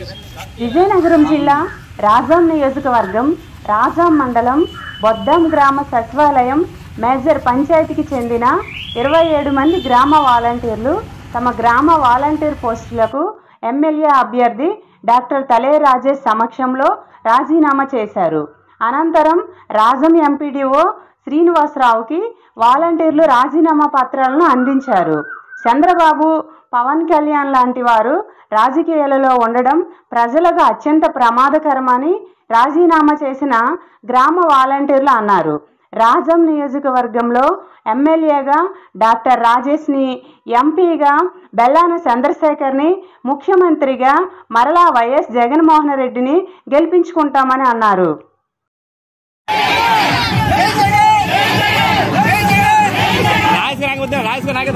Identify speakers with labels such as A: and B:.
A: విజయనగరం జిల్లా రాజాం నియోజకవర్గం రాజాం మండలం బొద్దాం గ్రామ సచివాలయం మేజర్ పంచాయతీకి చెందిన 27 మంది గ్రామ వాలంటీర్లు తమ గ్రామ వాలంటీర్ పోస్టులకు ఎమ్మెల్యే అభ్యర్థి డాక్టర్ తలే రాజేష్ సమక్షంలో రాజీనామా చేశారు. అనంతరం రాజం ఎంపీడీఓ శ్రీనివాసరావుకి వాలంటీర్లు రాజీనామా పత్రాలను అందించారు. చంద్రబాబు, పవన్ కళ్యాణ్ లాంటి వారు రాజకీయాలలో ఉండడం ప్రజలకు అత్యంత ప్రమాదకరమని రాజీనామా చేసిన గ్రామ వాలంటీర్లు అన్నారు. రాజం నియోజకవర్గంలో ఎమ్మెల్యేగా డాక్టర్ రాజేష్ని, ఎంపీగా బెల్లాన చంద్రశేఖర్ని, ముఖ్యమంత్రిగా మరలా వైఎస్ జగన్మోహన్ రెడ్డిని గెలిపించుకుంటామని అన్నారు.
B: రాజకీయ